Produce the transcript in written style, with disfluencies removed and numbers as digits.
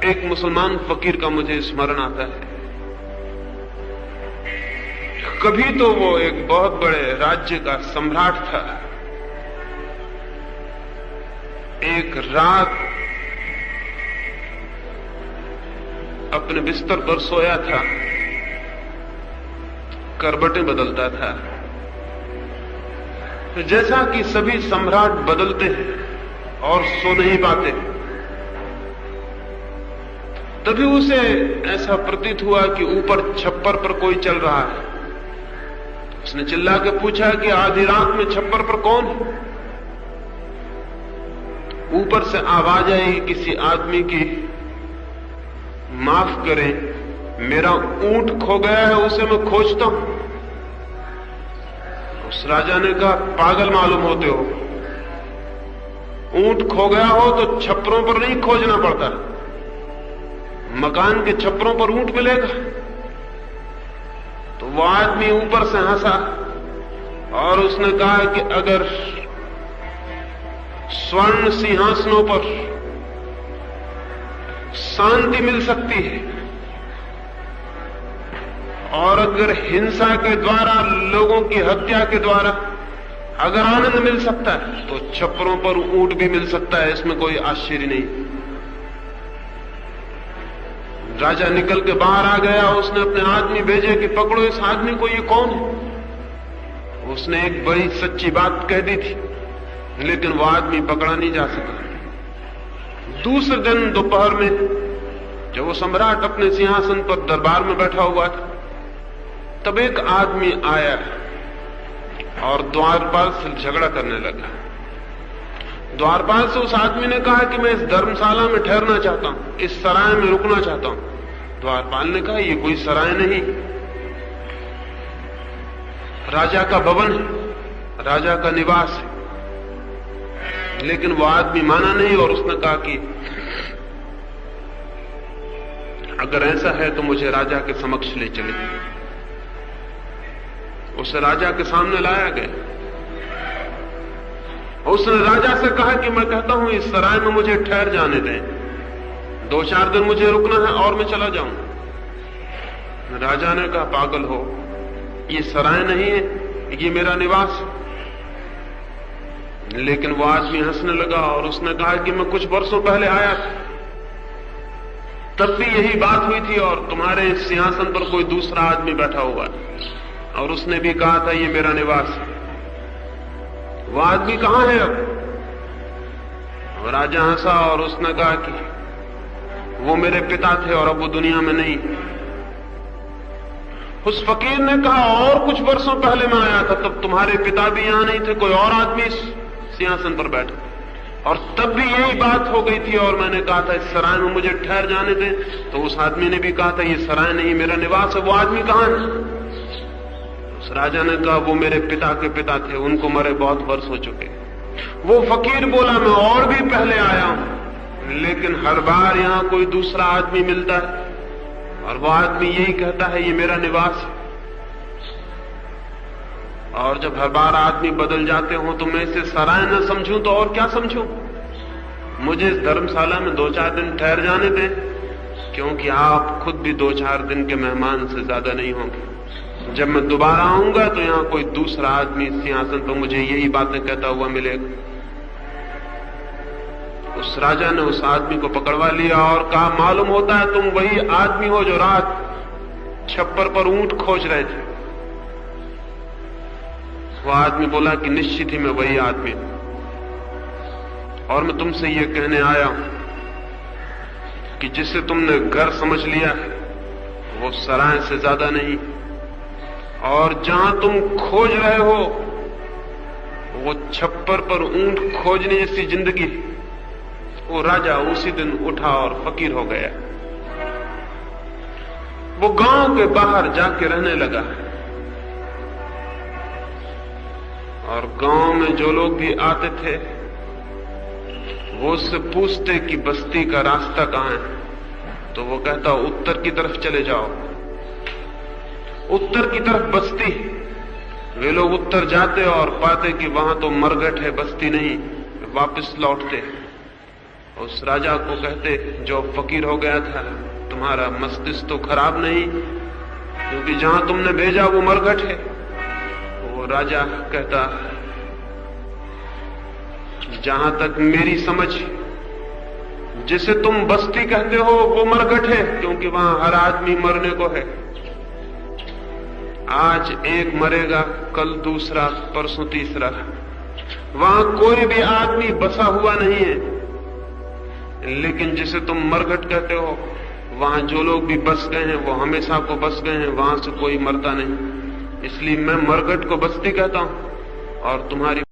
एक मुसलमान फकीर का मुझे स्मरण आता है। कभी तो वो एक बहुत बड़े राज्य का सम्राट था। एक रात अपने बिस्तर पर सोया था, करवटें बदलता था। जैसा कि सभी सम्राट बदलते हैं और सो नहीं पाते, तभी उसे ऐसा प्रतीत हुआ कि ऊपर छप्पर पर कोई चल रहा है। उसने चिल्ला के पूछा कि आधी रात में छप्पर पर कौन है? ऊपर से आवाज आई किसी आदमी की, माफ करें मेरा ऊंट खो गया है, उसे मैं खोजता हूं। उस राजा ने कहा, पागल मालूम होते हो, ऊंट खो गया हो तो छप्परों पर नहीं खोजना पड़ता, मकान के छप्परों पर ऊंट मिलेगा। तो वो आदमी ऊपर से हंसा और उसने कहा कि अगर स्वर्ण सिंहासनों पर शांति मिल सकती है और अगर हिंसा के द्वारा, लोगों की हत्या के द्वारा अगर आनंद मिल सकता है, तो छप्परों पर ऊंट भी मिल सकता है, इसमें कोई आश्चर्य नहीं। राजा निकल के बाहर आ गया। उसने अपने आदमी भेजे कि पकड़ो इस आदमी को, ये कौन है? उसने एक बड़ी सच्ची बात कह दी थी, लेकिन वो आदमी पकड़ा नहीं जा सका। दूसरे दिन दोपहर में जब वो सम्राट अपने सिंहासन पर दरबार में बैठा हुआ था, तब एक आदमी आया और द्वारपाल से झगड़ा करने लगा। द्वारपाल से उस आदमी ने कहा कि मैं इस धर्मशाला में ठहरना चाहता हूं, इस सराय में रुकना चाहता हूं। द्वारपाल ने कहा, ये कोई सराय नहीं, राजा का भवन है, राजा का निवास है। लेकिन वो आदमी माना नहीं और उसने कहा कि अगर ऐसा है तो मुझे राजा के समक्ष ले चले। उसे राजा के सामने लाया गया। उसने राजा से कहा कि मैं कहता हूं इस सराय में मुझे ठहर जाने दें, 2-4 दिन मुझे रुकना है और मैं चला जाऊं। राजा ने कहा, पागल हो, ये सराय नहीं है, ये मेरा निवास है। लेकिन वो आदमी हंसने लगा और उसने कहा कि मैं कुछ वर्षों पहले आया था, तब भी यही बात हुई थी और तुम्हारे सिंहासन पर कोई दूसरा आदमी बैठा हुआ है और उसने भी कहा था ये मेरा निवास है। वो आदमी कहां है अब? राजा हंसा और उसने कहा कि वो मेरे पिता थे और अब वो दुनिया में नहीं। उस फकीर ने कहा, और कुछ वर्षों पहले मैं आया था, तब तुम्हारे पिता भी यहां नहीं थे, कोई और आदमी सिंहासन पर बैठा, और तब भी यही बात हो गई थी और मैंने कहा था इस सराय में मुझे ठहर जाने दें, तो उस आदमी ने भी कहा था ये सराय नहीं मेरा निवास है। वो आदमी कहां है? उस राजा ने कहा, वो मेरे पिता के पिता थे, उनको मरे बहुत वर्ष हो चुके। वो फकीर बोला, मैं और भी पहले आया हूं, लेकिन हर बार यहां कोई दूसरा आदमी मिलता है और वो आदमी यही कहता है ये मेरा निवास है। और जब हर बार आदमी बदल जाते हो तो मैं इसे सराय न समझूं तो और क्या समझूं? मुझे इस धर्मशाला में 2-4 दिन ठहर जाने दें, क्योंकि आप खुद भी 2-4 दिन के मेहमान से ज्यादा नहीं होंगे। जब मैं दोबारा आऊंगा तो यहां कोई दूसरा आदमी सिंहासन पर मुझे यही बातें कहता हुआ मिलेगा। उस राजा ने उस आदमी को पकड़वा लिया और कहा, मालूम होता है तुम वही आदमी हो जो रात छप्पर पर ऊंट खोज रहे थे। वो आदमी बोला कि निश्चित ही मैं वही आदमी हूं और मैं तुमसे ये कहने आया हूं कि जिसे तुमने घर समझ लिया है वो सराय से ज्यादा नहीं, और जहां तुम खोज रहे हो वो छप्पर पर ऊंट खोजने जैसी जिंदगी। वो राजा उसी दिन उठा और फकीर हो गया। वो गांव के बाहर जाके रहने लगा और गांव में जो लोग भी आते थे वो उससे पूछते कि बस्ती का रास्ता कहां है, तो वो कहता उत्तर की तरफ चले जाओ, उत्तर की तरफ बस्ती। वे लोग उत्तर जाते और पाते कि वहां तो मरघट है, बस्ती नहीं। वापस लौटते उस राजा को कहते जो फकीर हो गया था, तुम्हारा मस्तिष्क तो खराब नहीं, क्योंकि जहां तुमने भेजा वो मरघट है। वो राजा कहता, जहां तक मेरी समझ, जिसे तुम बस्ती कहते हो वो मरघट है, क्योंकि वहां हर आदमी मरने को है। आज एक मरेगा, कल दूसरा, परसों तीसरा। वहां कोई भी आदमी बसा हुआ नहीं है। लेकिन जिसे तुम मरघट कहते हो, वहां जो लोग भी बस गए हैं वो हमेशा को बस गए हैं, वहां से कोई मरता नहीं। इसलिए मैं मरघट को बस्ती कहता हूं और तुम्हारी